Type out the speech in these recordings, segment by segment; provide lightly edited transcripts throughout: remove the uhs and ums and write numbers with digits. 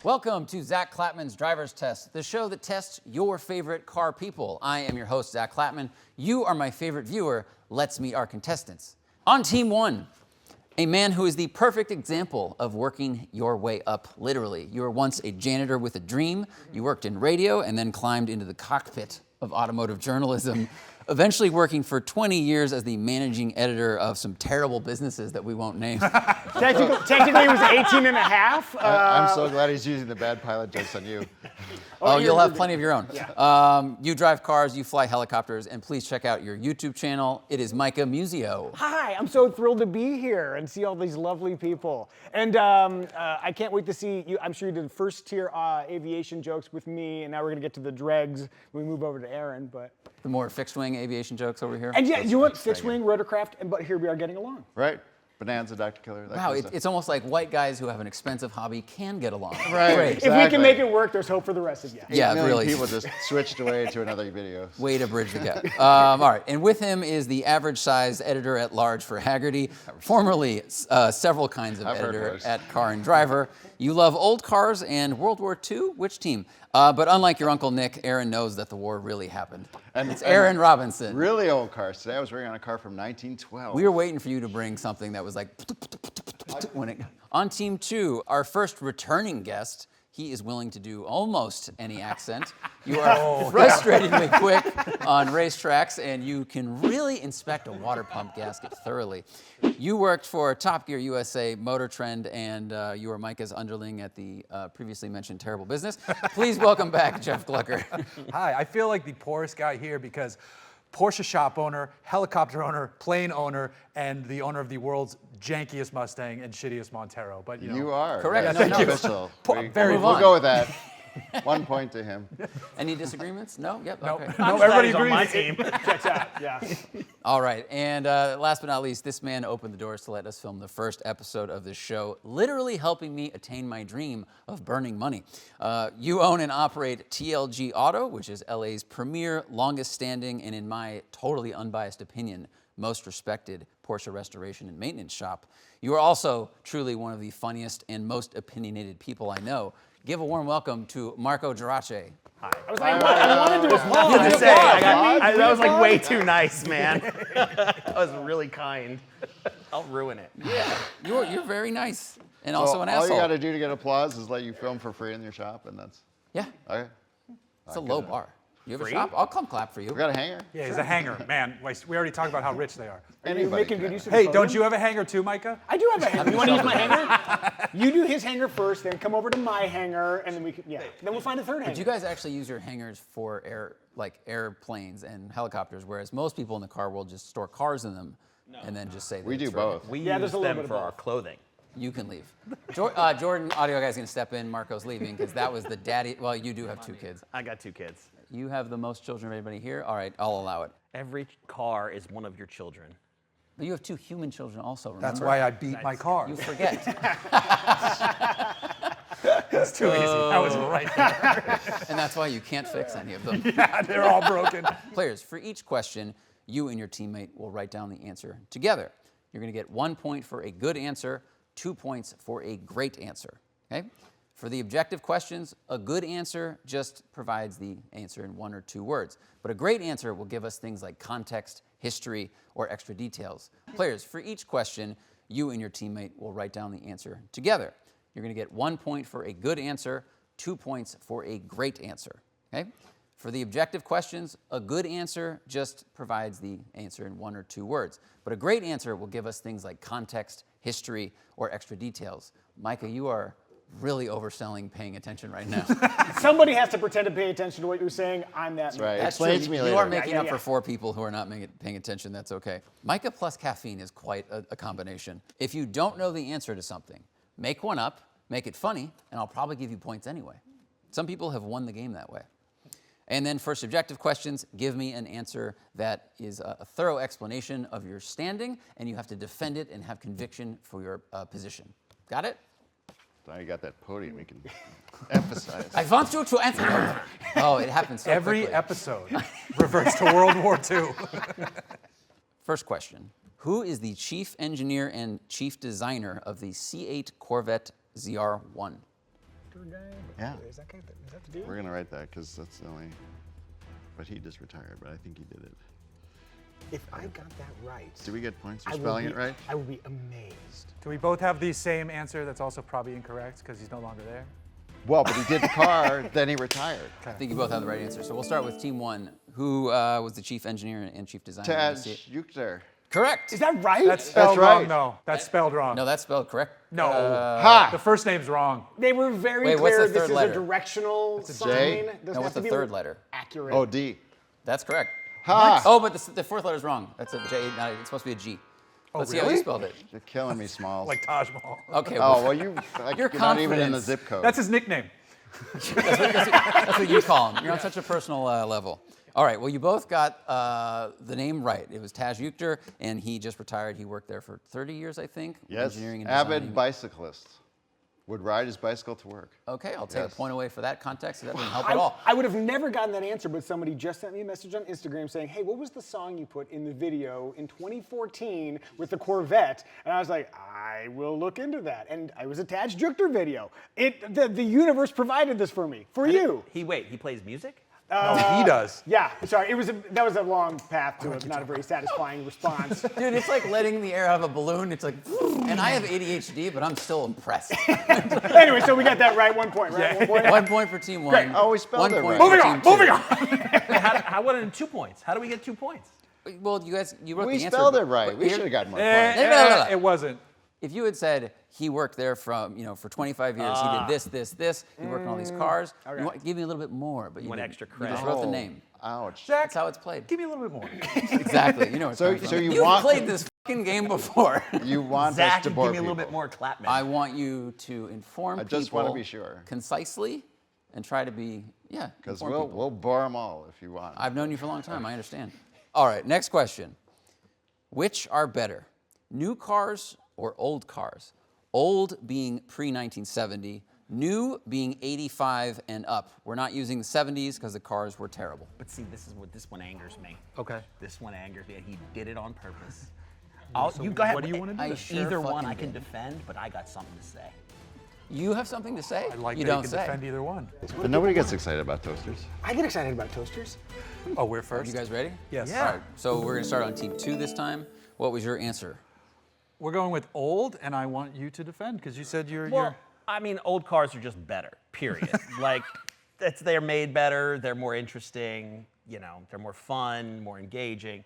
Welcome to Zack Klapman's Driver's Test, the show that tests your favorite car people. I am your host, Zack Klapman. You are my favorite viewer. Let's meet our contestants. On Team 1, a man who is the perfect example of working your way up, literally. You were once a janitor with a dream. You worked in radio and then climbed into the cockpit of automotive journalism, eventually working for 20 years as the managing editor of some terrible businesses that we won't name. Technically, it was 18 and a half. I'm so glad he's using the bad pilot jokes on you. Oh, you'll have plenty of your own. Yeah. You drive cars, you fly helicopters, and please check out your YouTube channel. It is Micah Muzio. Hi, I'm so thrilled to be here and see all these lovely people. And I can't wait to see you. I'm sure you did first tier aviation jokes with me, and now we're going to get to the dregs when we move over to Aaron. But the more fixed wing aviation jokes over here. And yeah, you want fixed wing, rotorcraft, but here we are getting along. Right. Bonanza, Dr. Killer. Wow, it's almost like white guys who have an expensive hobby can get along. Right. Great. Exactly. If we can make it work, there's hope for the rest of you. Yeah, 8 million really. people just switched away to another video. Way to bridge the gap. All right, and with him is the average-sized editor at large for Haggerty, formerly several kinds of editor at Car and Driver. You love old cars and World War II? Which team? But unlike your Uncle Nick, Aaron knows that the war really happened. And it's Aaron Robinson. Really old cars. Today I was working on a car from 1912. We were waiting for you to bring something that was like when it. On Team 2, our first returning guest. He is willing to do almost any accent. You are frustratingly quick on racetracks, and you can really inspect a water pump gasket thoroughly. You worked for Top Gear USA, Motor Trend, and you were Micah's underling at the previously mentioned terrible business. Please welcome back Jeff Glucker. Hi, I feel like the poorest guy here because Porsche shop owner, helicopter owner, plane owner, and the owner of the world's jankiest Mustang and shittiest Montero. But you are. Correct. That's No, official. We'll go with that. 1 point to him. Any disagreements? No? Yep. No, Okay. no, everybody agrees. On my team. Checks out. Yeah. All right, and last but not least, this man opened the doors to let us film the first episode of this show, literally helping me attain my dream of burning money. You own and operate TLG Auto, which is LA's premier, longest standing, and in my totally unbiased opinion, most respected Porsche restoration and maintenance shop. You are also truly one of the funniest and most opinionated people I know. Give a warm welcome to Marco Gerace. Hi. I was like, I wanted to applaud. I was gonna say, that was like way too nice, man. That was really kind. I'll ruin it. Yeah, you're very nice and also an all asshole. you got to do to get applause is let you film for free in your shop, and that's Yeah, okay. it's a low bar. You have Free? a shop? I'll come clap for you. We got a hanger. Yeah, he's a hanger. Man, we already talked about how rich they are. Are you making good use of the Hey, podium? don't you have a hanger too, Micah? I do have a hanger. You want to use my hanger? You do his hanger first, then come over to my hanger, and then we can, yeah. Then we'll find a third hanger. But you guys actually use your hangars for airplanes and helicopters, whereas most people in the car world just store cars in them and then just say that We do it's for- both. We Yeah, use there's a little them bit for of our both. clothing. You can leave. Jordan, audio guy's gonna step in. Marco's leaving because that was the daddy. Well, you do have 2 kids. I got 2 kids. You have the most children of anybody here. All right, I'll allow it. Every car is one of your children. But you have 2 human children also. Remember? That's why I beat my car. You forget. That's too easy. That was right there. And that's why you can't fix any of them. Yeah, they're all broken. Players, for each question, you and your teammate will write down the answer together. You're going to get 1 point for a good answer, 2 points for a great answer. Okay? For the objective questions, a good answer just provides the answer in 1 or 2 words. But a great answer will give us things like context, history, or extra details. Players, for each question, you and your teammate will write down the answer together. You're going to get 1 point for a good answer, 2 points for a great answer. Okay? For the objective questions, a good answer just provides the answer in 1 or 2 words. But a great answer will give us things like context, history, or extra details. Micah, you are really overselling paying attention right now. Somebody has to pretend to pay attention to what you're saying. I'm that man. Right. That's Explain true. to me You later. are making Yeah, up yeah, for yeah. 4 people who are not paying attention. That's okay. Micah plus caffeine is quite a combination. If you don't know the answer to something, make one up, make it funny, and I'll probably give you points anyway. Some people have won the game that way. And then for subjective questions, give me an answer that is a thorough explanation of your standing, and you have to defend it and have conviction for your position. Got it? Now you got that podium. You can emphasize. I want you to answer. Oh, it happens so Every quickly. episode reverts to World War II. First question. Who is the chief engineer and chief designer of the C8 Corvette ZR1? drifter guy? Yeah. Is that the dude? We're gonna write that because that's the only. But he just retired. But I think he did it. If I got that right, Do we get points for I will spelling be- it right? I would be amazed. Do we both have the same answer that's also probably incorrect because he's no longer there? Well, but he did the car, then he retired. I think you both have the right answer. So we'll start with team one. Who was the chief engineer and chief designer? Tad See it? Yukter. Correct. Is that right? That's spelled right. wrong, though. That's spelled wrong. No, that's spelled correct. No. Ha! The first name's wrong. They were very Wait, what's clear. the this third is letter? a directional sign. J? Doesn't No, have what's to the be third letter? Accurate. Oh, D. That's correct. Ha! Oh, but the fourth letter's wrong. That's a J. No, it's supposed to be a G. Let's see how you really? spelled it. You're killing me, Smalls. Like Taj Mahal. Okay. Oh, well, you, like, Your you're not even in the confidence. zip code. That's his nickname. That's what you call him. You're on such a personal level. All right. Well, you both got the name right. It was Taj Yukter, and he just retired. He worked there for 30 years, I think. Yes, Engineering and avid designing. bicyclist. Would ride his bicycle to work. Okay, I'll take Yes. a point away for that context. That didn't help at all. I would have never gotten that answer, but somebody just sent me a message on Instagram saying, hey, what was the song you put in the video in 2014 with the Corvette? And I was like, I will look into that. And I was a Taj Yukter video. The universe provided this for me, for you. He plays music? No, he does. Yeah, sorry, that was a long path to it, not a very satisfying response. Dude, it's like letting the air out of a balloon. It's like, and I have ADHD, but I'm still impressed. Anyway, so we got that right, 1 point, right? 1 point. 1 point for team one. Great. Oh, we spelled 1 it point right. for Moving team on, two. moving on. Wait, how what in 2 points? How do we get 2 points? Well, you wrote We the answer. spelled it but right. We here- should have gotten more Eh, points. No. It wasn't. If you had said he worked there for 25 years, he did this, he worked on all these cars, you want, give me a little bit more, but you want didn't. extra You just credit. wrote the Oh, name. Ouch. Jack, That's how it's played. give me a little bit more. Exactly. You know what's So- coming from. so you You've want- played this fucking game before. You want us Zach, to give bore me a little people. bit more Klapman. I want you to inform I people just wanna be sure. concisely and try to be, Because inform people. we'll bore them all if you want. I've known you for a long time. I understand. All right, next question. Which are better, new cars or old cars? Old being pre-1970, new being 85 and up. We're not using the 70s because the cars were terrible. But see, this one angers me. Okay. This one angers me. He did it on purpose. You go ahead. what do you wanna do? I sure Either one fucking I can did. defend, but I got something to say. You have something to say? I like you that don't you can say. defend either one. But nobody gets excited about toasters. I get excited about toasters. Oh, we're Are first? you guys ready? Yes. Yeah. All right, so we're going to start on team 2 this time. What was your answer? We're going with old, and I want you to defend because you said you're. Well, I mean, old cars are just better. Period. Like, they're made better. They're more interesting. They're more fun, more engaging.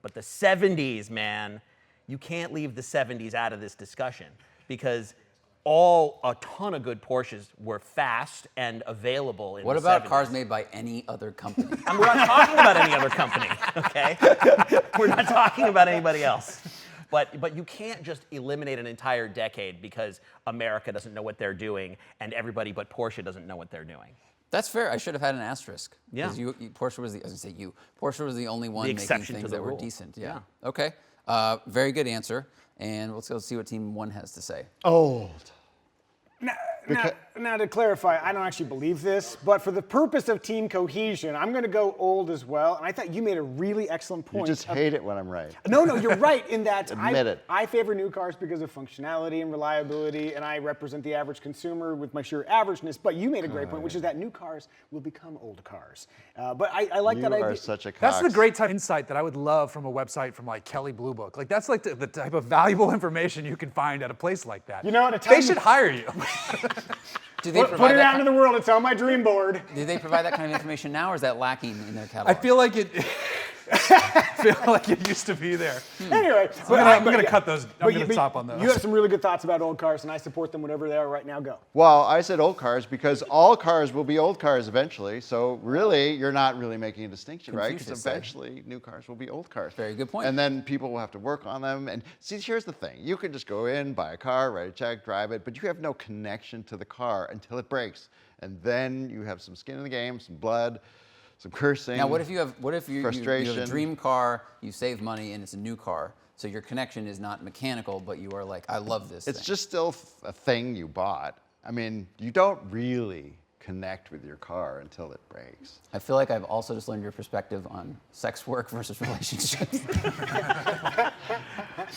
But the 70s, man, you can't leave the 70s out of this discussion because a ton of good Porsches were fast and available in What the about 70s. cars made by any other company? And we're not talking about any other company, okay? We're not talking about anybody else. But you can't just eliminate an entire decade because America doesn't know what they're doing and everybody but Porsche doesn't know what they're doing. That's fair. I should have had an asterisk. Yeah. Because Porsche was Porsche was the only one making exception to things the that were rule. decent. Yeah. Okay. Very good answer. And let's go see what team 1 has to say. Old. Now, to clarify, I don't actually believe this, but for the purpose of team cohesion, I'm going to go old as well. And I thought you made a really excellent point. You just hate it when I'm right. No, you're right in that Admit it. I favor new cars because of functionality and reliability, and I represent the average consumer with my sheer averageness. But you made a great point, which is that new cars will become old cars. But I like You that idea. are such a cox. That's the great type of insight that I would love from a website from like Kelly Blue Book. Like that's like the type of valuable information you can find at a place like that. You know, at a they time- should hire you. Do they Put provide it that out into the world. It's on my dream board. Do they provide that kind of information now, or is that lacking in their catalog? I feel like it. I feel like it used to be there. Anyway, I'm gonna cut those. I'm gonna but top on those. You have some really good thoughts about old cars, and I support them whatever they are right now. Go. Well, I said old cars because all cars will be old cars eventually. So really, you're not really making a distinction, right? Because Confucius said. eventually, new cars will be old cars. Very good point. And then people will have to work on them. And see, here's the thing: you can just go in, buy a car, write a check, drive it, but you have no connection to the car until it breaks, and then you have some skin in the game, some blood, some cursing. Now, what if you have you have a frustration. dream car, you save money, and it's a new car, so your connection is not mechanical, but you are like, I love this It's thing. just still a thing you bought. I mean, you don't really connect with your car until it breaks. I feel like I've also just learned your perspective on sex work versus relationships.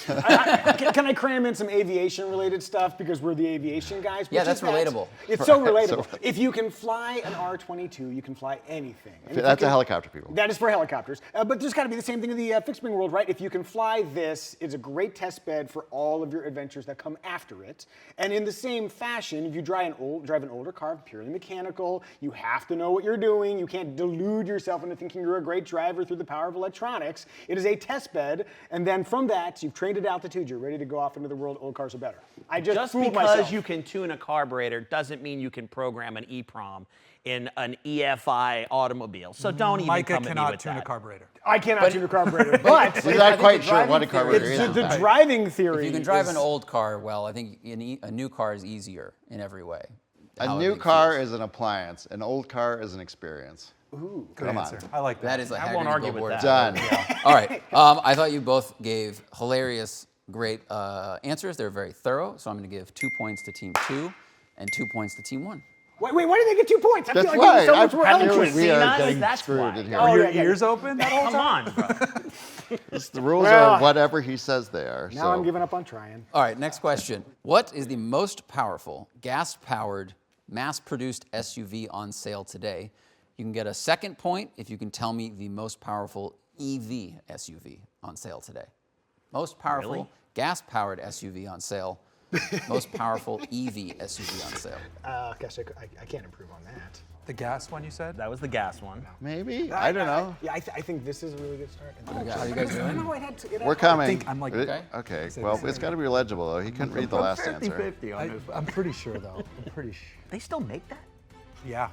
Can I cram in some aviation-related stuff because we're the aviation guys? Yeah, Which that's is relatable. It's so relatable. If you can fly an R-22, you can fly anything. And if That's you a can- helicopter, people. That is for helicopters. But there's got to be the same thing in the fixed-wing world, right? If you can fly this, it's a great test bed for all of your adventures that come after it. And in the same fashion, if you drive an older car, purely mechanical, you have to know what you're doing. You can't delude yourself into thinking you're a great driver through the power of electronics. It is a test bed, and then from that, you've trained at altitude, you're ready to go off into the world, old cars are better. I just fooled because myself. you can tune a carburetor doesn't mean you can program an EEPROM in an EFI automobile. So don't even Micah come at me cannot with tune that. a carburetor. I cannot tune a carburetor, but He's not think quite the sure what a driving carburetor theory is. the driving theory. If you can drive is- an old car well, I think a new car is easier in every way. A How new it car feels. is an appliance. An old car is an experience. Good Come on. answer. I like that. That is a I won't Haggerty argue billboard. with that. Done. All right. I thought you both gave hilarious, great answers. They're very thorough. So I'm going to give 2 points to Team 2 and 2 points to Team 1. Wait, why did they get 2 points? I That's feel like right. so much more Haven't you eloquent. We seen are us? getting That's screwed why. in here. Oh, Your yeah, yeah. ears open that whole Come time? on, bro. The rules Well, are whatever he says they are. Now so. I'm giving up on trying. All right, next question. What is the most powerful, gas-powered, mass-produced SUV on sale today? You can get a second point if you can tell me the most powerful EV SUV on sale today. Most powerful Really? gas-powered SUV on sale. Most powerful EV SUV on sale. Gosh, I can't improve on that. The gas one you said? That was the gas one. Maybe? I don't know. Yeah, I think this is a really good start. How you guys doing? No, it had to, We're coming. think I'm like- Okay. Okay. Well, it's got to be legible, though. He couldn't read the last answer. 50-50 on this one. I'm pretty sure, though. I'm pretty sure. They still make that? Yeah.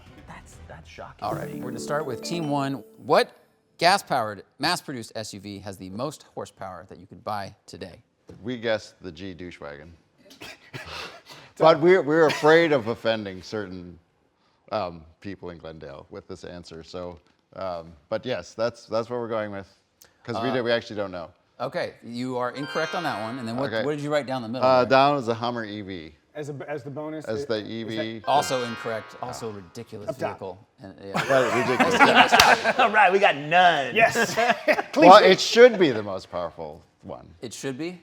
That's shocking. All right, we're going to start with Team 1. What gas-powered, mass-produced SUV has the most horsepower that you could buy today? We guessed the G douche wagon. But we're afraid of offending certain people in Glendale with this answer. So, but yes, that's what we're going with. Because we actually don't know. Okay, you are incorrect on that one. And then what, Okay. what did you write down the middle? there? Down is a Hummer EV. As the bonus. As the is EV. Also incorrect. Also a ridiculous Up top. vehicle. And, What ridiculous. All right, we got none. Yes. Well, it should be the most powerful one. it should be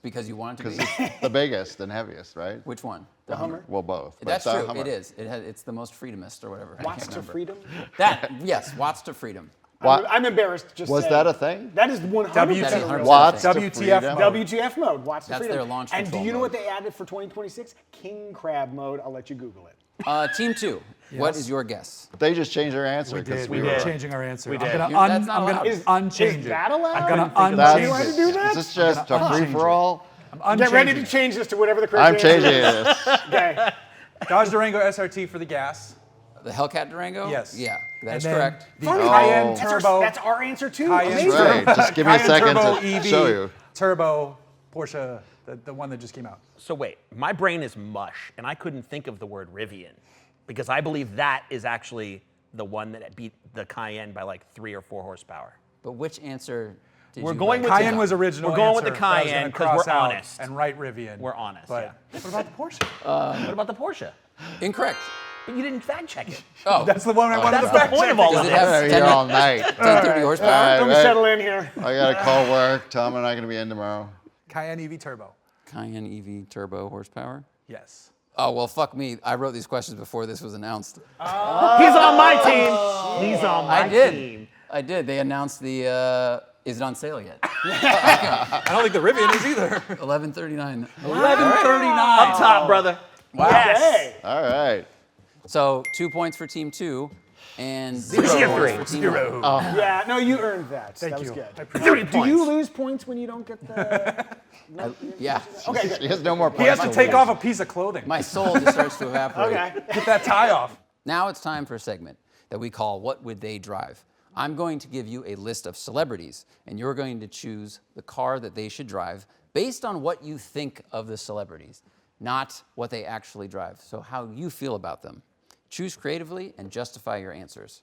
because you want it to Because be. it's the biggest and heaviest, right? Which one? The Hummer. Well, both. but That's the true. Hummer. It is. It's the most freedomist or whatever. I Watts can't to remember. freedom. That yes, watts to freedom. What? I'm embarrassed. Just Was saying. that a thing? That is 100% That is a real 100% Watts to WTF freedom. mode. WTF mode. Watts to That's freedom. their launch And do control you know mode. what they added for 2026? King crab mode. I'll let you Google it. Team 2. What Yes. is your guess? They just changed their answer. We 'cause did. we We were were changing our answer. We I'm did. gonna, That's not I'm allowed. gonna Is unchange Is it. that allowed? I'm gonna That's, You want to do that? Is this just a unchanging free for all? I'm Get ready unchanging to it. change this to whatever the correct I'm answer changing is. this. Okay. Dodge Durango SRT for the gas. The Hellcat Durango? Yes. Yeah, that And is then correct. The Funny. Cayenne Oh. Turbo. That's our answer too. Cayenne Amazing. Right. Just give me a Cayenne second Turbo to EV show you. Turbo Porsche, the one that just came out. So wait, my brain is mush, and I couldn't think of the word Rivian, because I believe that is actually the one that beat the Cayenne by like 3 or 4 horsepower. But which answer did We're you going write? with Cayenne was original. We're going with the answer, but I was gonna Cayenne 'cause cross we're out honest. And write Rivian. We're honest, But what about the Porsche? What about the Porsche? Incorrect. But you didn't fact check it. Oh, That's the one I wanted That's to the fact point check. of all Does of it this. have I'm here all night. 1030 horsepower? Let me Right. settle in here. I got to call work. Tell them I'm not going to be in tomorrow. Cayenne EV Turbo. Cayenne EV turbo horsepower? Yes. Oh, well, fuck me. I wrote these questions before this was announced. He's on my team. He's on my I did. team. I did. They announced the, is it on sale yet? I don't think the Rivian is either. 1139. 1139. Up top, brother. Wow. Yes. Hey. All right. So 2 points for Team 2 and Zero. 0 points for Team 1. Zero. Yeah, no, you earned that. Thank that was you. good. I appreciate Do you lose points when you don't get the? Yeah. Okay, good. He has no more points. He has to take lose. off a piece of clothing. My soul just starts to evaporate. Okay. Get that tie off. Now it's time for a segment that we call What Would They Drive? I'm going to give you a list of celebrities, and you're going to choose the car that they should drive based on what you think of the celebrities, not what they actually drive. So how you feel about them. Choose creatively and justify your answers.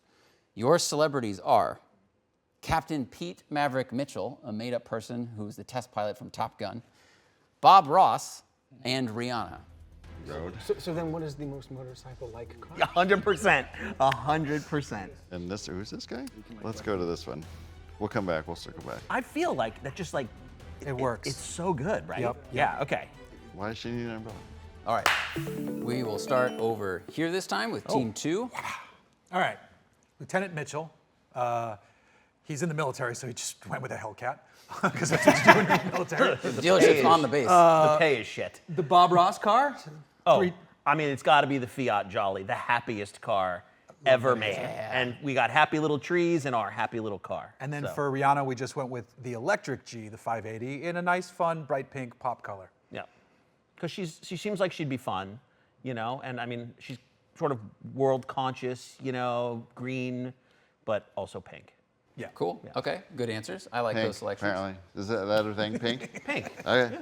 Your celebrities are Captain Pete Maverick Mitchell, a made-up person who's the test pilot from Top Gun, Bob Ross, and Rihanna. road. So then, what is the most motorcycle-like car? 100%. 100%. And who's this guy? Let's go to this one. We'll come back. We'll circle back. I feel like that just like It works. It's so good, right? Yep. Yeah. Okay. Why does she need an umbrella? All right. We will start over here this time with Team 2. All right. Lieutenant Mitchell. He's in the military, so he just went with a Hellcat because that's what you do in the military. The dealership's on the base. The pay is shit. The Bob Ross car. Oh, I mean, it's got to be the Fiat Jolly, the happiest car ever made. And we got happy little trees in our happy little car. And then So, for Rihanna, we just went with the electric G, the 580, in a nice, fun, bright pink pop color. yeah, because she seems like she'd be fun, you know. And I mean, she's sort of world conscious, you know, green, but also pink. Yeah. Cool. Okay. Good answers. I like Pink, those selections. apparently. Is that a thing? Pink? Pink. Okay.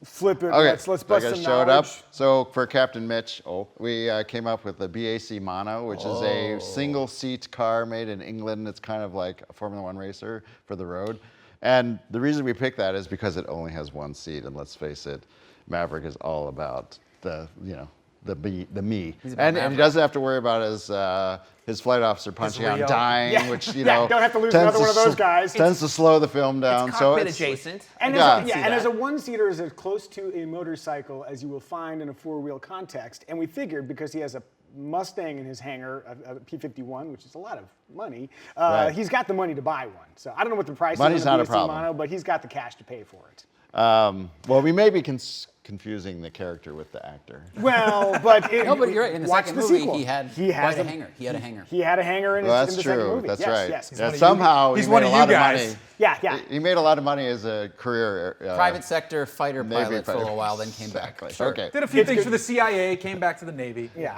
Flip it. Okay. Let's bust I some guys showed up. knowledge. So for Captain Mitch, we came up with the BAC Mono, which is a single-seat car made in England. It's kind of like a Formula One racer for the road. And the reason we picked that is because it only has one seat. And let's face it, Maverick is all about the me. And he doesn't have to worry about his flight officer punching out and Rio. dying, Yeah. which, you Yeah, know, don't have to lose tends another one of those guys. Tends to slow the film down. It's so cockpit it's adjacent. And, Yeah. as a one-seater is as close to a motorcycle as you will find in a four-wheel context. And we figured because he has a Mustang in his hangar, a P51, which is a lot of money, Right. he's got the money to buy one. So I don't know what the price Money's is on not a the BAC problem. Mono, but he's got the cash to pay for it. well, we may be confusing the character with the actor. Well, but No, but you're right. In the watch second the movie, sequel. he had has quite a a- hanger. He had a hanger. He had a hanger in, Well, in that's the second true. movie. That's yes, right. Yes. Yeah, somehow he's he one made of a you lot guys. of money. Yeah. He made a lot of money as a career. Private sector fighter Navy pilot for a fighter. little while, then came back. Exactly. Sure. Okay. Did a few It's things good. for the CIA, came back to the Navy. Yeah.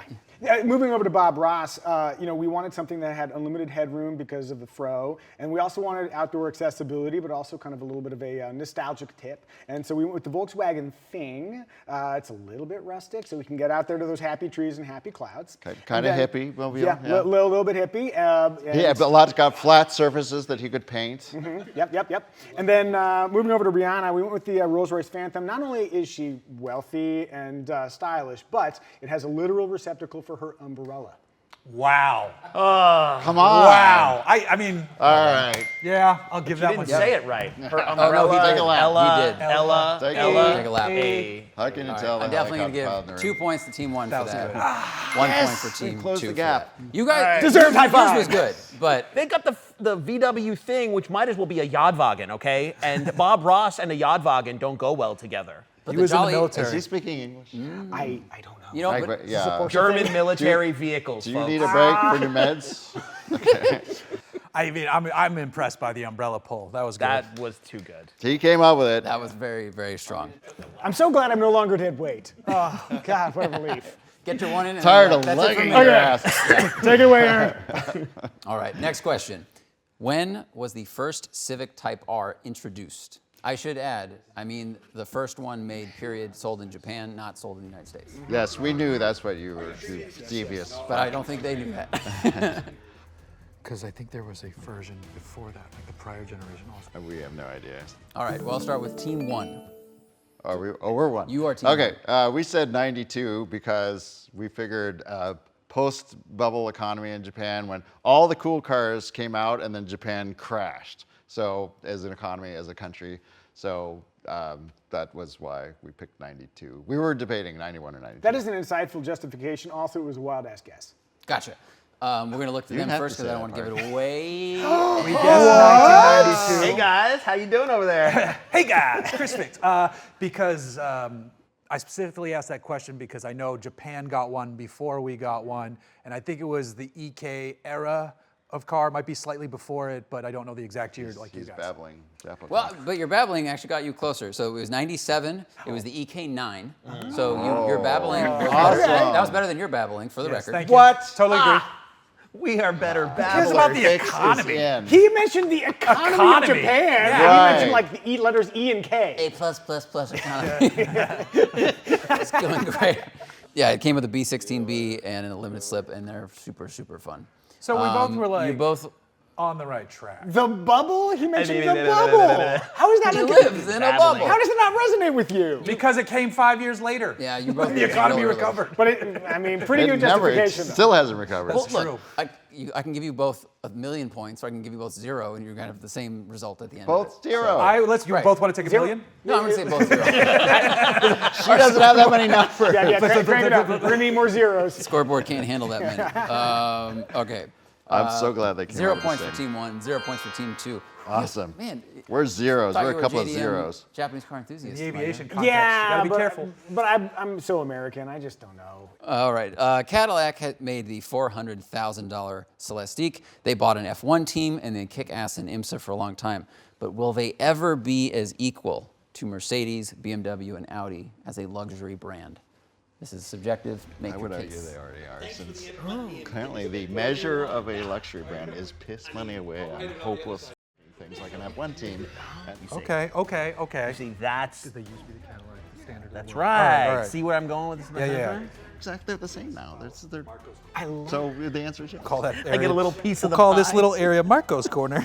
Moving over to Bob Ross, we wanted something that had unlimited headroom because of the fro, and we also wanted outdoor accessibility, but also kind of a little bit of a nostalgic tip. And so we went with the Volkswagen Thing. It's a little bit rustic, so we can get out there to those happy trees and happy clouds. Kind of And then- hippie mobile. Yeah, a little bit hippie. Yeah, but a lot's got flat surfaces that he could paint. Yep. And then moving over to Rihanna, we went with the Rolls-Royce Phantom. Not only is she wealthy and stylish, but it has a literal receptacle for her umbrella. Wow. Come on. Wow. I mean, All right. yeah, I'll give You that didn't one. say it right. Her no, umbrella. he did. Take a lap. Ella. He did. Ella. Take a Ella. lap. Take a lap. A. How can you tell? I'm the definitely going to helicopter give pilot 2 points to Team 1 for was that. good. 1 point for we Team 2 closed the for gap. that. You guys Deserved high yours five. was good, but They got the VW Thing, which might as well be a Jadwagen, okay? And Bob Ross and a Jadwagen don't go well together. but He the was in the Jolly, military. Is he speaking English? I don't know. you know, Like, but yeah. German military vehicles, Do you folks. need a break for your meds? I mean, I'm impressed by the umbrella pull. That was good. That was too good. He came up with it. that was very, very strong. I'm so glad I'm no longer dead weight. Oh, God, what a relief. Get your one in. And Tired of that's it for lugging me. your ass. Take it away, Aaron. All right, next question. When was the first Civic Type R introduced? I should add, I mean the first one made, period, sold in Japan, not sold in the United States. Yes, we knew that's what you were devious. But I don't think they knew that. Because I think there was a version before that, like the prior generation also. We have no idea. All right, well, I'll start with Team 1. We're one. You are team Okay, we said 92 because we figured post-bubble economy in Japan when all the cool cars came out and then Japan crashed. So as an economy, as a country, so that was why we picked 92. We were debating 91 or 92. That is an insightful justification. Also, it was a wild-ass guess. Gotcha. We're going to look to You them have first to because I say don't want that to give it part. away. We guessed 1992. Hey guys, how you doing over there? Hey guys, Chris Fix. Because I specifically asked that question because I know Japan got one before we got one, and I think it was the EK era of car. Might be slightly before it, but I don't know the exact year like you He's guys. babbling. Japanese. Well, but your babbling actually got you closer. So it was 97. It was the EK9. So your babbling was better. That was better than your babbling, for the Yes, record. thank you. What? Totally agree. We are better It's babblers. about the Fix is economy. in. He mentioned the economy, Economy. of Japan. Yeah. He Right. mentioned like the letters E and K. A+++ economy. It's going great. Yeah, it came with a B16B and a limited slip, and they're super, super fun. So we both were like, You both on the right track. The bubble? He mentioned the bubble. How is that? He lives in a bubble. How does it not resonate with you? Because it came 5 years later. Yeah, you both. The economy recovered. But pretty good It justification. though. still hasn't recovered. Well, true. look, I can give you both 1,000,000 points, or I can give you both 0, and you're gonna have the same result at the end. Both of it. 0. You Right. both want to take a million? No, I'm gonna say both 0. She doesn't have that many numbers. Yeah, crank it up. We're gonna need more zeros. Scoreboard can't handle that many. Okay. I'm so glad they came 0 out with the points for same. team 1, 0 points for team 2. Awesome. Man, We're zeros. thought We're you a couple of JDM zeros. Japanese car enthusiast. The aviation Micah. context. You Yeah, gotta be but, careful. but I'm so American. I just don't know. All right. Cadillac had made the $400,000 Celestiq. They bought an F1 team and then kick ass in IMSA for a long time. But will they ever be as equal to Mercedes, BMW, and Audi as a luxury brand? This is subjective. Make I your would argue case. they already are, since apparently the measure of a luxury brand is piss money away on hopeless things like an F1 team. And Okay. See, that's They used to be the Cadillac, the standard. of the that's world. right. All right. See where I'm going with this? Yeah. exactly, they're the same now. So the answer is yes. Call that area. I get a little piece of the Call this pie. little area Marco's corner.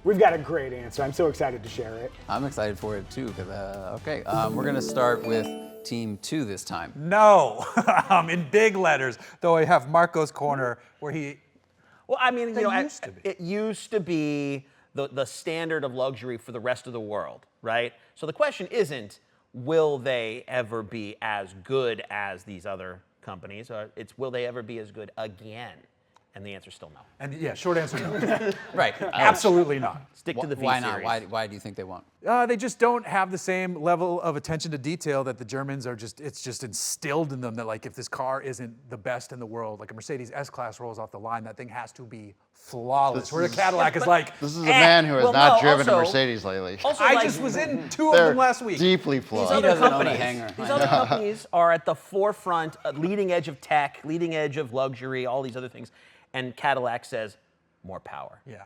We've got a great answer. I'm so excited to share it. I'm excited for it too. Okay, we're going to start with team 2 this time. No, in big letters. Though I have Marco's corner where he. Well, I mean, used to be. it used to be the standard of luxury for the rest of the world, right? So the question isn't, will they ever be as good as these other companies? It's, will they ever be as good again? And the answer's still no. And yeah, short answer no. Right. Absolutely not. Stick to the V Why series. not? Why do you think they won't? They just don't have the same level of attention to detail that the Germans are it's just instilled in them that, like, if this car isn't the best in the world, like a Mercedes S-Class rolls off the line, that thing has to be flawless. Where the Cadillac is like, This is a man who has well, not no, driven a also- Mercedes lately. Also, I like, just was in 2 of They're them last week. deeply these flawed. other doesn't own a companies, hanger. these other companies are at the forefront, leading edge of tech, leading edge of luxury, all these other things. And Cadillac says, more power. Yeah.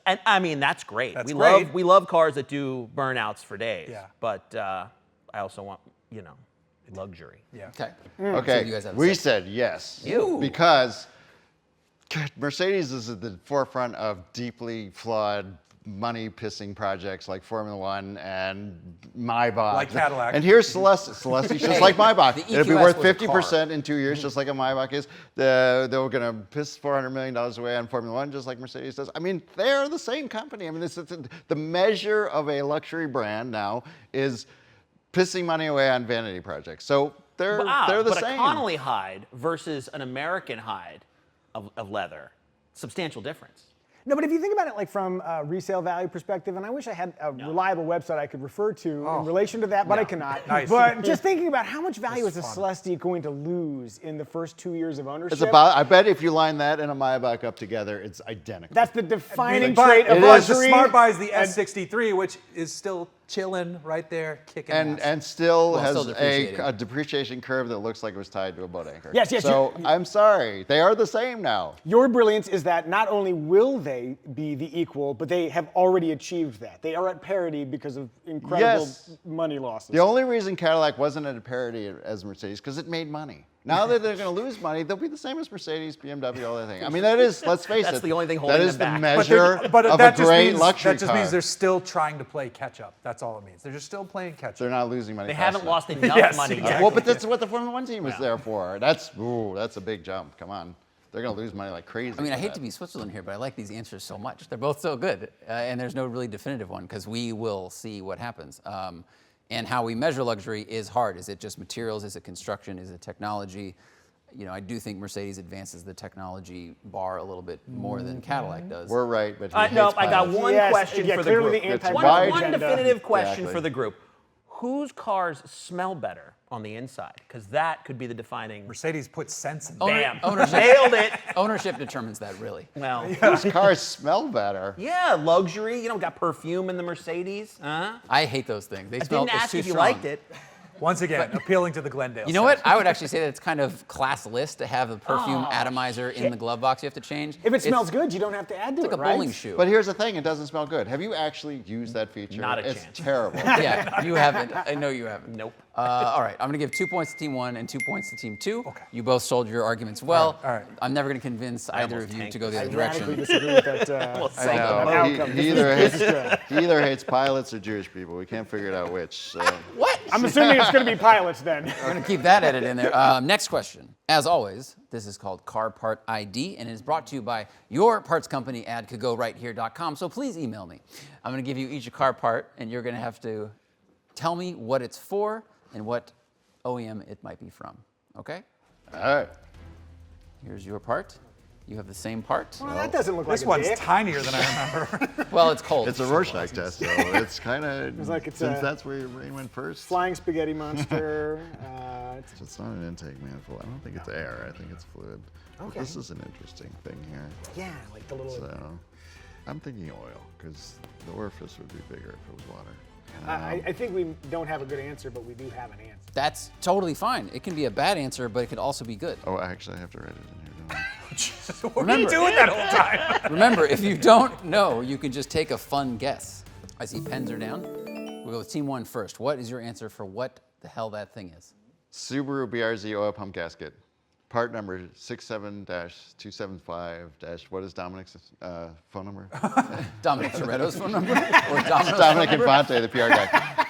And I mean, that's great. That's we great. love cars that do burnouts for days. Yeah. But I also want, luxury. Yeah. Okay. Okay, So you guys have to we say. said yes. You. Because Mercedes is at the forefront of deeply flawed, money-pissing projects like Formula One and Maybach. Like Cadillac. And here's Celeste. Celeste's just like Maybach. the It'll be EQS worth was a 50% in 2 years, just like a Maybach is. They're going to piss $400 million away on Formula One, just like Mercedes does. I mean, they're the same company. I mean, it's the measure of a luxury brand now is pissing money away on vanity projects. So they're the but same. a Connolly hide versus an American hide of leather, substantial difference. No, but if you think about it like from a resale value perspective, and I wish I had a reliable website I could refer to in relation to that, but I cannot. Nice. But just thinking about how much value is a fun. Celestiq going to lose in the first 2 years of ownership? It's about. I bet if you line that and a Maybach up together, it's identical. That's the defining But trait of it is. the luxury. smart buy is the S63, which is still chilling right there, kicking ass. and still Well, has still depreciating. a depreciation curve that looks like it was tied to a boat anchor. Yes, yes, So I'm sorry, they are the same now. Your brilliance is that not only will they be the equal, but they have already achieved that. They are at parity because of incredible Yes. money losses. The only reason Cadillac wasn't at a parity as Mercedes because it made money. Now that they're going to lose money, they'll be the same as Mercedes, BMW, all that thing. I mean, that is. Let's face it. That's the only thing holding That is them the back. measure But of a that just great means, luxury that just car. means they're still trying to play catch up. That's all it means. They're just still playing catch They're up. not losing money. They fast haven't enough. lost enough Yes, money exactly. yet. Well, but that's what the Formula One team is there for. That's a big jump. Come on, they're going to lose money like crazy. I mean, I for hate that. to be Switzerland here, but I like these answers so much. They're both so good, and there's no really definitive one because we will see what happens. And how we measure luxury is hard. Is it just materials? Is it construction? Is it technology? I do think Mercedes advances the technology bar a little bit more than Cadillac does. We're right, but he No, hates I got pilots. one Yes, question yeah, for the clearly group. the anti-Wide One agenda. definitive question Exactly. for the group. Whose cars smell better on the inside? Because that could be the defining. Mercedes put sense in Owner- them. Bam. ownership. Nailed it. Ownership determines that, really. Well, Those cars smell better. yeah, luxury. Got perfume in the Mercedes. I hate those things. They I smell. didn't it's ask too if you strong. liked it. Once again, appealing to the Glendale. You know what? I would actually say that it's kind of classless to have the perfume atomizer in the glove box you have to change. If it smells good, you don't have to add to It's like it, a right? bowling shoe. But here's the thing, it doesn't smell good. Have you actually used that feature? Not a it's chance. terrible. Yeah, you haven't. I know you haven't. Nope. All right, I'm going to give 2 points to Team 1 and 2 points to Team 2. Okay. You both sold your arguments well. All right. I'm never going to convince either almost of you tanked to go the I other radically direction. disagree with that. I know. outcome. He either hates pilots or Jewish people. We can't figure it out which. So. What? I'm assuming it's going to be pilots then. We're going to keep that edit in there. Next question. As always, this is called Car Part ID and is brought to you by your parts company at Could-GO-RightHere.com. So please email me. I'm going to give you each a car part, and you're going to have to tell me what it's for and what OEM it might be from. Okay? All right. Here's your part. You have the same part. Well, that doesn't look This like a one's dick. tinier than I remember. Well, it's cold. It's a Rorschach test, so it's kind of, like it's since a- that's where your brain went first. Flying spaghetti monster. It's not an intake manifold. I don't think it's air. I think it's fluid. But Okay. this is an interesting thing here. Yeah, like the little. So I'm thinking oil, because the orifice would be bigger if it was water. I think we don't have a good answer, but we do have an answer. That's totally fine. It can be a bad answer, but it could also be good. Oh, actually, I have to write it in here, don't I? What are you doing that whole time? Remember, if you don't know, you can just take a fun guess. I see pens are down. We'll go with Team 1 first. What is your answer for what the hell that thing is? Subaru BRZ oil pump gasket. Part number 67-275- what is Dominic's phone number? Dominic Toretto's phone number? Or Domino's Dominic phone number? Infante, the PR guy.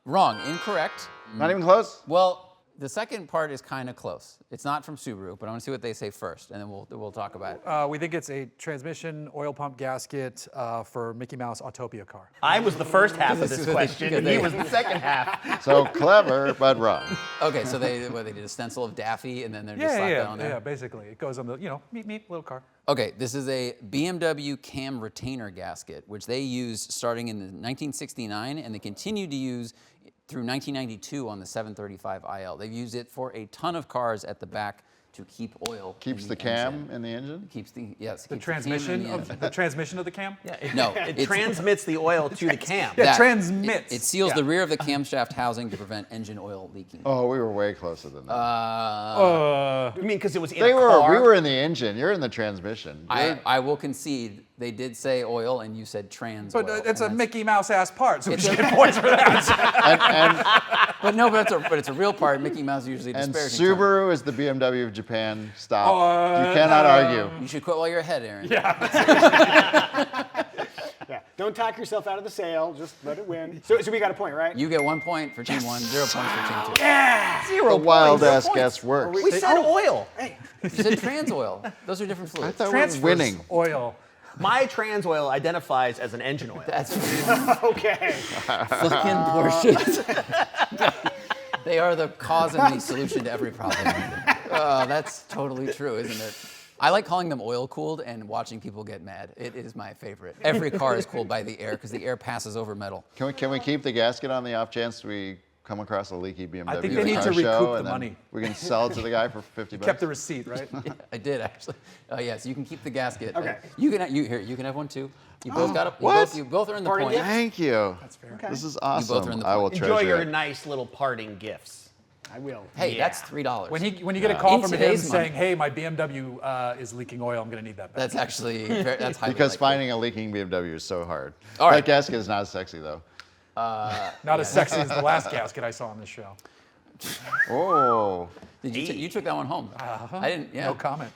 Wrong. Incorrect. Not even close? Well, the second part is kind of close. It's not from Subaru, but I want to see what they say first, and then we'll talk about it. We think it's a transmission oil pump gasket for Mickey Mouse Autopia car. I was the first half of This this is what question, they- and he was the second half. So clever, but wrong. Okay, so they did a stencil of Daffy, and then they're just slapped that on there. Yeah, basically. It goes on the, meet, little car. Okay, this is a BMW cam retainer gasket, which they used starting in 1969, and they continued to use through 1992 on the 735 IL. They've used it for a ton of cars at the back to keep oil. Keeps in the engine. cam in the engine? Keeps the yes. The keeps cam in transmission the of engine. the transmission of the cam? Yeah, No, it it's- transmits the oil to the cam. Yeah, That- transmits. It seals Yeah. the rear of the camshaft housing to prevent engine oil leaking. Oh, we were way closer than that. You mean because it was in we a car? were in the engine. You're in the transmission. I will concede they did say oil, and you said trans But oil. it's a and that's- Mickey Mouse ass part, so we should get points for that. But no, but it's a real part. Mickey Mouse is usually a And disparaging term. Subaru is the BMW of Japan. Stop. You cannot argue. You should quit while you're ahead, Aaron. Yeah. Don't talk yourself out of the sale. Just let it win. So we got a point, right? You get 1 point for Team 1, 0 points for Team 2. Zero The wild points. ass guess works. We said oil. You said trans oil. Those are different I fluids. thought we were winning. Oil. My trans oil identifies as an engine oil. That's Okay. fucking Porsches. They are the cause and the solution to every problem. That's totally true, isn't it? I like calling them oil cooled and watching people get mad. It is my favorite. Every car is cooled by the air because the air passes over metal. Can we keep the gasket on the off chance we come across a leaky BMW I think at they a need car to show, recoup and the then money. we can sell it to the guy for 50 bucks? Kept the receipt, right? I did actually. Yes, you can keep the gasket. Okay. You can have one too. You both got it. What? You both earned the Party point. gift? Thank you. That's fair. This is both awesome. earned the I will point. treasure Enjoy your it. nice little parting gifts. I will. Hey, Yeah. that's $3. When you get a call In from him today's money. saying, "Hey, my BMW is leaking oil. I'm going to need that back." That's actually that's highly Because likely. finding a leaking BMW is so hard. All right. That gasket is not as sexy though. Not as sexy as the last gasket I saw on this show. Oh. Did you took that one home? I didn't. Yeah. No comment.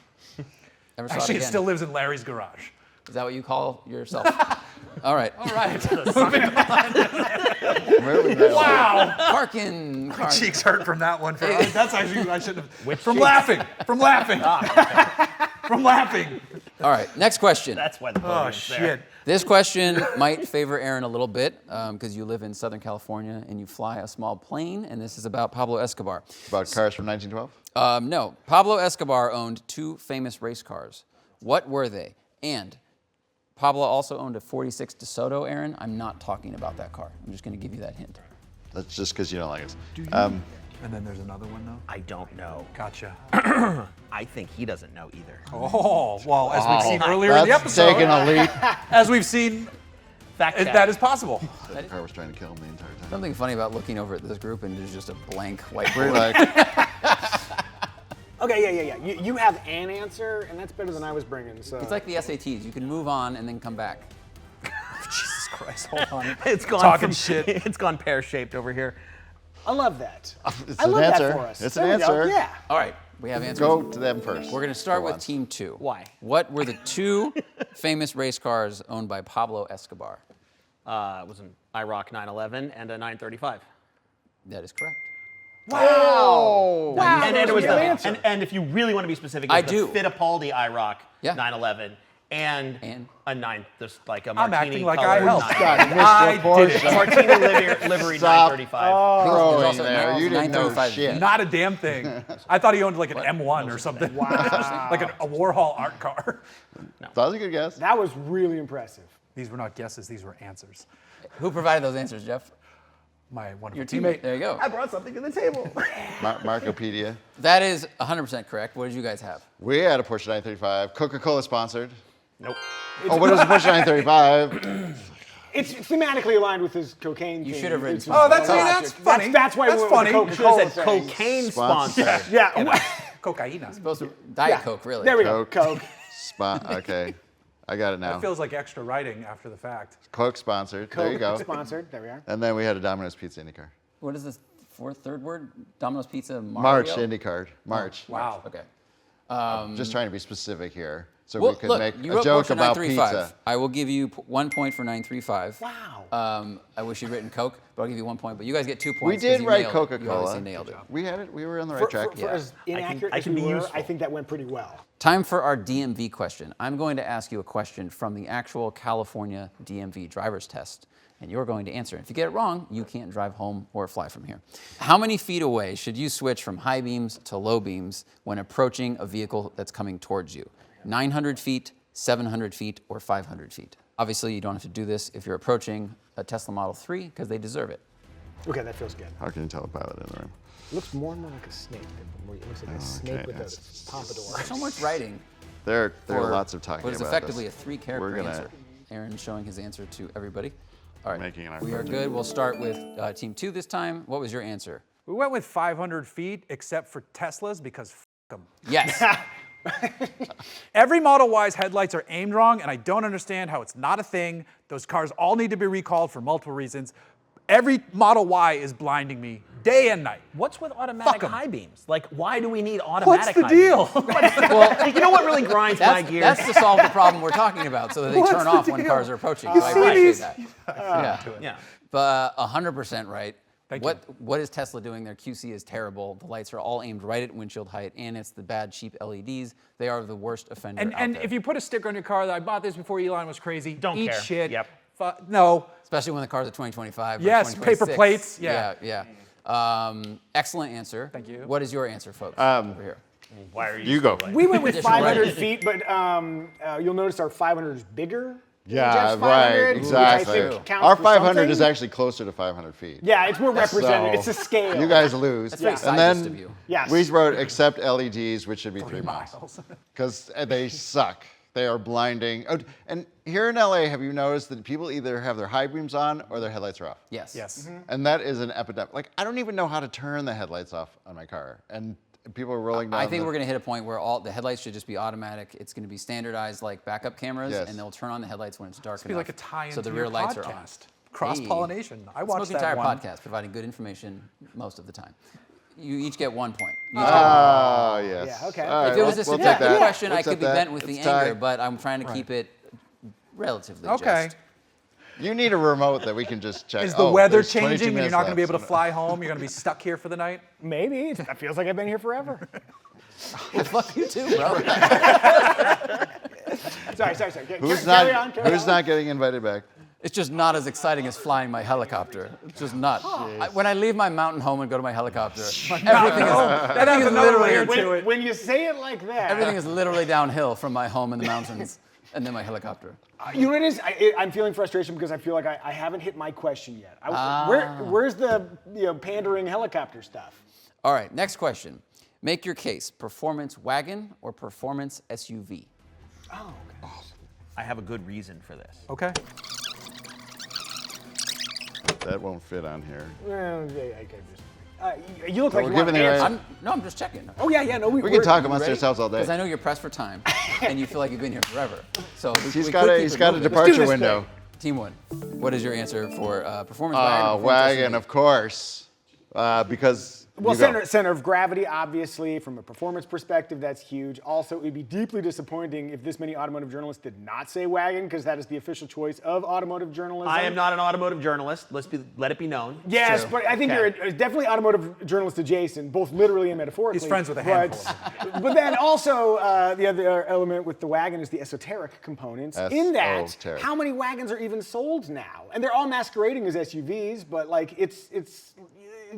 Never saw Actually, it it again. still lives in Larry's garage. Is that what you call yourself? All right. All right. Where would that Wow. Parking. My cheeks hurt from that one. That's actually I shouldn't have. From cheeks? laughing. From laughing. From laughing. All right. Next question. That's why the Oh podium's there. shit. This question might favor Aaron a little bit because you live in Southern California and you fly a small plane, and this is about Pablo Escobar. About cars from 1912? No, Pablo Escobar owned 2 famous race cars. What were they? And Pablo also owned a 46 DeSoto, Aaron. I'm not talking about that car. I'm just going to give you that hint. That's just because you don't like us. And then there's another one though. I don't know. Gotcha. I think he doesn't know either. Oh well, as we've seen earlier in the That's episode, taking a leap. as we've seen Fact check. That is possible. The car was trying to kill him the entire time. Something funny about looking over at this group and there's just a blank white We're board. like, Okay, yeah. You have an answer, and that's better than I was bringing. So It's like the SATs. You can move on and then come back. Jesus Christ, hold on. It's gone Talking from shit. It's gone pear-shaped over here. I love that. it's I an love answer. that for us. It's There an we go. answer. Yeah. All right, we have answers. Go to them first. We're going to start for with once. Team 2. Why? What were the 2 famous race cars owned by Pablo Escobar? It was an IROC 911 and a 935. That is correct. Wow. And that it was a real the, answer. and if you really want to be specific, it I was do. the Fittipaldi IROC Yeah. 911 and a I'm acting like I colored helped. 911. I did it. A Martini livery Stop. 935. Throwing also there. You didn't know 935. shit. Not a damn thing. I thought he owned like an M1 or something. Wow. Like a Warhol art car. That was a good guess. That was really impressive. These were not guesses, these were answers. Who provided those answers, Jeff? My wonderful Your teammate. teammate. There you go. I brought something to the table. Markopedia. That is 100% correct. What did you guys have? We had a Porsche 935. Coca-Cola sponsored. Nope. Oh, what is a Porsche 935? It's thematically aligned with his cocaine. You thing. should have written It's something. Oh, that's logic. funny. That's why That's we went funny. with You the Should have Coca-Cola said thing. cocaine Sponsored. sponsor. Yeah. Cocaina. Supposed to Diet Yeah. Coke, really. There we go. Coke. Coke. Okay. I got it now. That feels like extra writing after the fact. Coke sponsored. There you go. Sponsored. There we are. And then we had a Domino's Pizza IndyCar. What is this third word? Domino's Pizza Mario? March IndyCar. March. Wow. Okay. Just trying to be specific here, so Well, we could look, make you a wrote joke Porsche about 935. pizza. I will give you 1 point for 935. Wow. I wish you'd written Coke, but I'll give you 1 point. But you guys get 2 We points. 'cause did you write nailed it. You Coca-Cola. obviously nailed it. We had it. We were on the right track. For as inaccurate I as can we be were, useful. I think that went pretty well. Time for our DMV question. I'm going to ask you a question from the actual California DMV driver's test, and you're going to answer. If you get it wrong, you can't drive home or fly from here. How many feet away should you switch from high beams to low beams when approaching a vehicle that's coming towards you? 900 feet, 700 feet, or 500 feet? Obviously, you don't have to do this if you're approaching a Tesla Model 3 because they deserve it. Okay, that feels good. How can you tell a pilot in the room? It looks more and more like a snake. It looks like a snake with that's- a pompadour. So much writing. There are for lots of talking what is about effectively this. a 3-character We're gonna- answer. Aaron showing his answer to everybody. All right, Making an we are effort. good. We'll start with Team 2 this time. What was your answer? We went with 500 feet, except for Teslas, because f them. Yes. Every Model Y's headlights are aimed wrong, and I don't understand how it's not a thing. Those cars all need to be recalled for multiple reasons. Every Model Y is blinding me day and night. What's with automatic Fuck 'em. high beams? Like, why do we need automatic What's the high deal? beams? Well, you know what really grinds my gears? That's to solve the problem we're talking about, so that they What's turn the off when deal? cars are approaching. You So I see appreciate these- that. yeah. But 100% right. Thank What is Tesla doing? Their QC is terrible. The lights are all aimed right at windshield height, and it's the bad, cheap LEDs. They are the worst offender And, out and there. if you put a sticker on your car that I bought this before Elon was crazy, Don't eat care. shit. Yep. No. Especially when the car's at 2025. or Yes, paper 2026. plates, yeah. Yeah. Excellent answer. Thank you. What is your answer, folks? Over here. Why are You go. We went with Additional 500 range. feet, but you'll notice our 500 is bigger. than Yeah, Jeff's 500, right, which exactly. I think counts Our for 500 is something. actually closer to 500 feet. Yeah, it's more representative. So, It's a scale. You guys lose. That's very And sizist then of you. Yes. we wrote except LEDs, which should be 3 miles. Because they suck. They are blinding. Oh, and here in LA, have you noticed that people either have their high beams on or their headlights are off? Yes. Yes. And that is an epidemic. Like, I don't even know how to turn the headlights off on my car. And people are rolling down. I think we're going to hit a point where all the headlights should just be automatic. It's going to be standardized like backup cameras, Yes. and they'll turn on the headlights when it's dark It'd be enough. like a tie-in so to the your rear lights are on. podcast. Cross-pollination. I watched Smoking that Tire one. podcast, providing good information most of the time. You each get 1 point. You each get Oh, yes. Yeah, okay. All right, If it was a we'll subjective take that. question, We'll I could take be that. bent with It's the tie. anger, but I'm trying to keep it relatively Okay. just. You need a remote that we can just check. Is the Oh, weather there's 22 changing and you're minutes not going to be able left, to so- fly home? You're going to be stuck here for the night? Maybe. That feels like I've been here forever. Well, fuck you too, bro. Sorry. Who's Carry on. not getting invited back? It's just not as exciting as flying my helicopter. It's just not. When I leave my mountain home and go to my helicopter, everything That has is another literally layer to it. When you say it like that, everything is literally downhill from my home in the mountains and then my helicopter. You know what it is? I'm feeling frustration because I feel like I haven't hit my question yet. Where's the pandering helicopter stuff? All right, next question. Make your case: performance wagon or performance SUV? Oh, okay. I have a good reason for this. Okay. That won't fit on here. Well, yeah, I could just. You look like we're you want giving an it a- answer. I'm just checking. Oh yeah, no. We can talk amongst ourselves all day. Because I know you're pressed for time, and you feel like you've been here forever. So He's we got could a keep he's it got a moving. departure this window. Team 1, what is your answer for performance wagon? or performance Wagon, SUV? of course, because Well, you go. center of gravity, obviously, from a performance perspective, that's huge. Also, it would be deeply disappointing if this many automotive journalists did not say wagon, because that is the official choice of automotive journalism. I am not an automotive journalist. Let it be known. Yes, True. but I think Okay. you're definitely automotive journalist adjacent, both literally and metaphorically. He's friends with a but- handful But then also, the other element with the wagon is the esoteric components. In that, Esoteric. how many wagons are even sold now? And they're all masquerading as SUVs, but like, it's.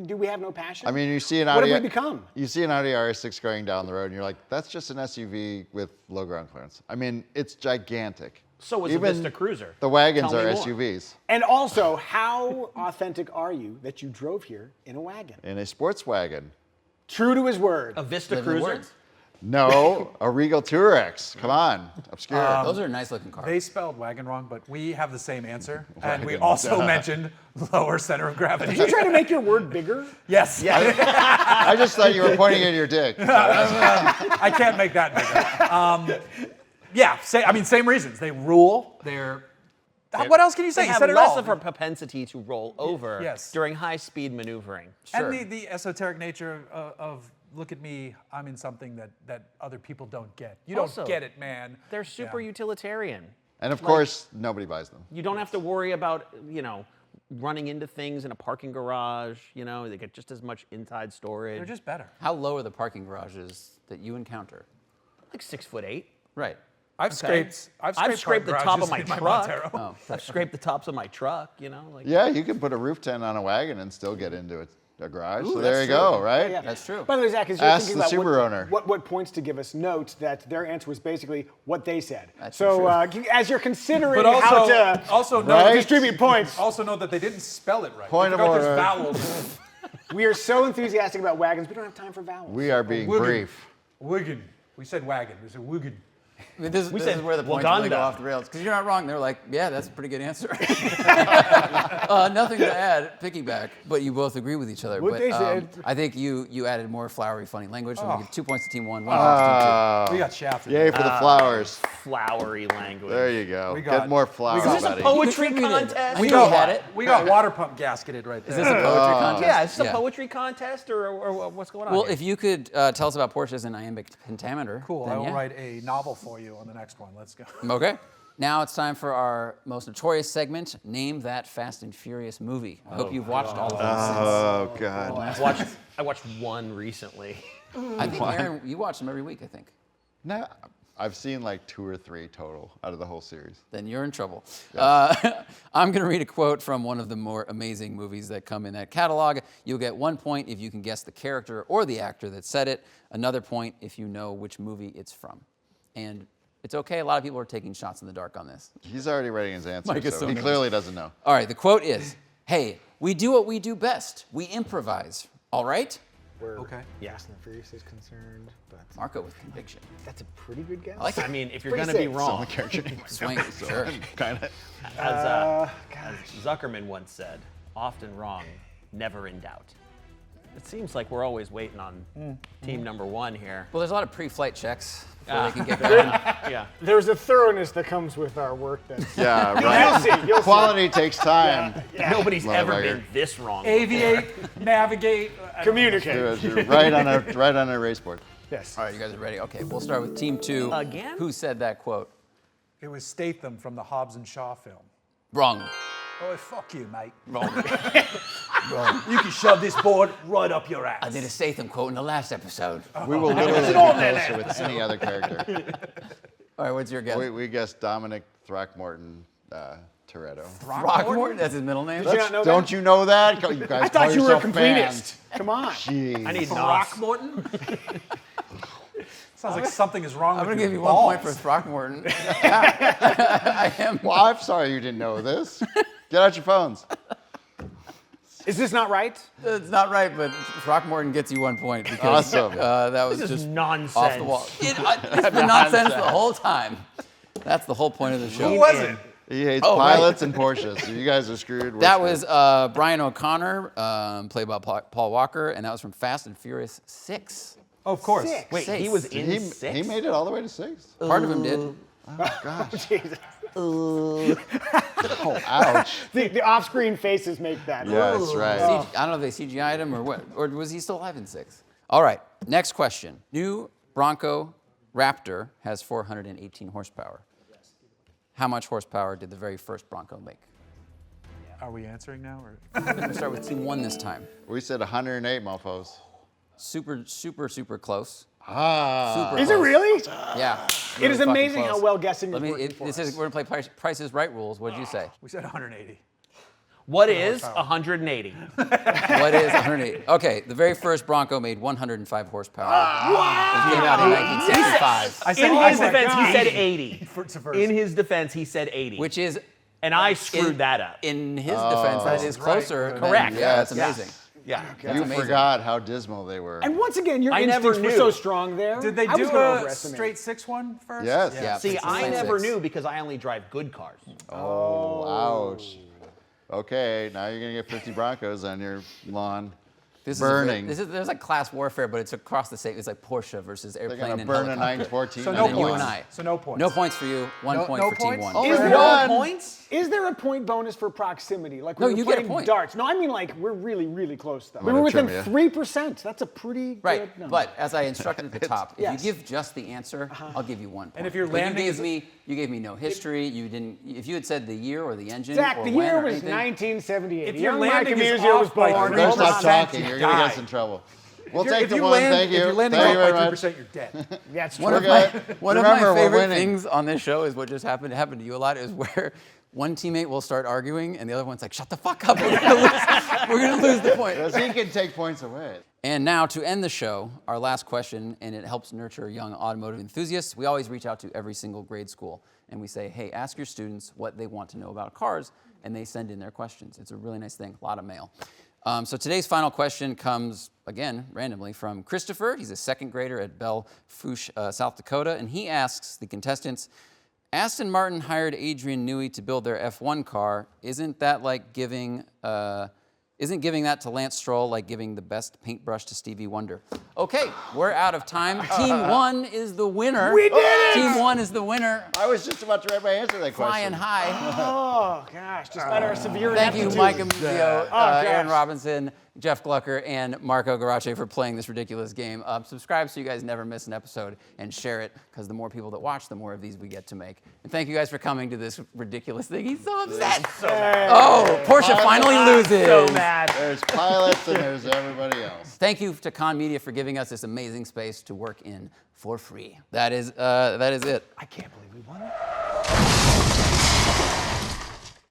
Do we have no passion? I mean, you see an What Audi. have we become? You see an Audi RS6 going down the road, and you're like, that's just an SUV with low ground clearance. I mean, it's gigantic. So is a Even Vista Cruiser. The wagons Tell are me more. SUVs. And also, how authentic are you that you drove here in a wagon? In a sports wagon. True to his word. A Vista Live in the Cruiser. words. No, a Regal Tourex. Come on, obscure. Those are nice looking cars. They spelled wagon wrong, but we have the same answer. And we Wagon, also duh. mentioned lower center of gravity. Did you try to make your word bigger? Yes. I just thought you were pointing at your dick. I can't make that bigger. Yeah, same reasons. They rule. What else can you say? They You have said it less all. of a propensity to roll over Yes. during high-speed maneuvering. Sure. And the esoteric nature of look at me, I'm in something that other people don't get. You Also, don't get it, man. They're super utilitarian. And of course, nobody buys them. You don't have to worry about, running into things in a parking garage. They get just as much inside storage. They're just better. How low are the parking garages that you encounter? like 6'8". Right. I've scraped scraped the park top of garages my in truck. Montero. Oh, I've scraped the tops of my truck. Yeah, you can put a roof tent on a wagon and still get into a garage. Ooh, So there that's you go, true. right? Yeah. That's true. By the way, Zach, as you're Ask thinking the about Subaru owner. what points to give us, note that their answer was basically what they said. That's so true. as you're considering But how also, to also Right? know distribute points, also know that they didn't spell it right. Point They of forgot there's order. vowels. we are so enthusiastic about wagons, we don't have time for vowels. We are being Wagon. brief. Wagon. We said wagon. We said wagon. I mean, this said is where the points really go Waganda. off the rails. Because you're not wrong. They're like, yeah, that's a pretty good answer. Nothing to add, piggyback, but you both agree with each other. What but, they said. I think you added more flowery, funny language. So we give 2 points to team 1, 1 points to We got shafted. Yay for the flowers. Flowery language. There you go. We got- Get more flowers, we got- Is this a buddy. poetry contributed. contest? I We knew got we had it. We got water pump gasketed right there. Is this a poetry contest? Yeah, is this a poetry contest or what's going on? Well, here? if you could tell us about Porsches and iambic pentameter. Cool. then I will yeah. write a novel for you on the next one. Let's go. Okay. Now it's time for our most notorious segment, Name That Fast and Furious Movie. I hope you've watched all of them Oh, God. I watched one recently. since. I think, Aaron, you watch them every week, I think. No, I've seen like 2 or 3 total out of the whole series. Then you're in trouble. I'm going to read a quote from one of the more amazing movies that come in that catalog. You'll get 1 point if you can guess the character or the actor that said it, another point if you know which movie it's from. And it's okay, a lot of people are taking shots in the dark on this. He's already writing his answer, Mike is so so he nervous. clearly doesn't know. All right, the quote is, hey, we do what we do best. We improvise, all right? Where Okay. Fast and Furious is concerned, but Marco with conviction. that's a pretty good guess. I like it. I mean, if you're Pretty going to be safe. wrong, Character name. Swing, sure. Kind of. as Zuckerman once said, often wrong, never in doubt. It seems like we're always waiting on team number 1 here. Well, there's a lot of pre-flight checks before they can get going. Yeah. There's a thoroughness that comes with our work that's Yeah, You'll right. see. You'll see. Quality takes time. Nobody's ever Motherfucker. been this wrong. Aviate, navigate. Communicate. You're right on a race board. Yes. All right, you guys are ready? Okay, we'll start with team 2. Again? Who said that quote? It was Statham from the Hobbs and Shaw film. Wrong. Oh, fuck you, mate. Wrong. You can shove this board right up your ass. I did a Statham quote in the last episode. We will literally be closer with any other character. All right, what's your guess? We guessed Dominic Throckmorton Toretto. Throckmorton? That's his middle name? Did you not know Don't you know that? You guys I thought call you were a yourself fans. completist. Come on. Jeez. I need nos. Throckmorton? Sounds like something is wrong I'm with going to your give you 1 point for balls. Throckmorton. I am. Well, I'm sorry you didn't know this. Get out your phones. Is this not right? It's not right, but Throckmorton gets you 1 point because Awesome. that was This is just nonsense. off the wall. It's been nonsense the whole time. That's the whole point of the show. Who was it? He hates Oh, right. pilots and Porsches. So you guys are screwed. We're That screwed. was Brian O'Connor, played by Paul Walker, and that was from Fast and Furious 6. Oh, of course. Six. Wait, he Six. was in he, 6? he made it all the way to 6? Part of him did. Oh, gosh. Jesus. Oh, ouch. The off-screen faces make that. Yeah, that's right. I don't know if they CGI'd him or what, or was he still alive in 6? All right, next question. New Bronco Raptor has 418 horsepower. How much horsepower did the very first Bronco make? Are we answering now? Or? We're gonna start with team 1 this time. We said 108, mofos. Super close. Ah. Super Is it close. really? Yeah. It is really fucking amazing how close. well guessing is Let me. working for This us. is we're gonna play Price's Right rules. What did you say? We said 180. What is 180? What is 108? Okay, the very first Bronco made 105 horsepower. Wow! It came out in 1965, In his defense, he said 80. It's a first. In his defense, he said 80. which is and I screwed that up. in his defense. That is closer. than- Correct. Yeah, that's Yes. amazing. Yeah. You amazing. forgot how dismal they were. And once again, your I never instincts were knew. so strong there. Did they I was do gonna a overestimate. straight 6-1 first? Yes. Yeah. See, it's the I same never 6. knew because I only drive good cars. Oh, ouch. Okay, now you're going to get 50 Broncos on your lawn. This burning. There's like class warfare, but it's across the state. It's like Porsche versus They're airplane going to and burn a helicopter. 914. So And no then you points. and I. So no points. No points for you. One No- point no for team points? 1. Oh, Is we're there- done. Points? Is there a point bonus for proximity? Like No, when you we're get a playing point. darts. No, I mean like we're really, really close though. We gonna were within trivia. 3%. That's a pretty Right, good number. but as I instructed at the top, Yes. if you give just the answer, I'll give you 1 point. And if your But landing is- you gave me no history. You didn't. If you had said the year or the engine Zach, or the when year or was anything, 1978. If your Young Micah landing is Muzio was off by born. You're going to Hold stop on. talking. You're going to get us in trouble. We'll take the if you one. land, Thank you. If your landing's Thank you off very by much. 3%, you're dead. That's true. One of We're my, good. one of Remember, my we're favorite winning. things on this show is what just happened to you a lot is where one teammate will start arguing and the other one's like, shut the fuck up, we're gonna lose the point. Because he can take points away. And now to end the show, our last question, and it helps nurture young automotive enthusiasts. We always reach out to every single grade school and we say, hey, ask your students what they want to know about cars, and they send in their questions. It's a really nice thing, a lot of mail. So today's final question comes, again, randomly from Christopher. He's a second grader at Belle Fourche, South Dakota, and he asks the contestants, Aston Martin hired Adrian Newey to build their F1 car. Isn't that like giving that to Lance Stroll like giving the best paintbrush to Stevie Wonder? Okay, we're out of time. Team 1 is the winner. We did it! Team 1 is the winner. I was just about to write my answer to that Flying question. high. Oh gosh, despite our severe Thank you, ineptitude. Micah Muzio, Aaron gosh. Robinson, Jeff Glucker, and Marco Gerace for playing this ridiculous game. Subscribe so you guys never miss an episode, and share it, because the more people that watch, the more of these we get to make. And thank you guys for coming to this ridiculous thing. He's so upset. Oh, Porsche finally loses. So mad. There's pilots and there's everybody else. Thank you to Kahn Media for giving us this amazing space to work in for free. That is it. I can't believe we won it.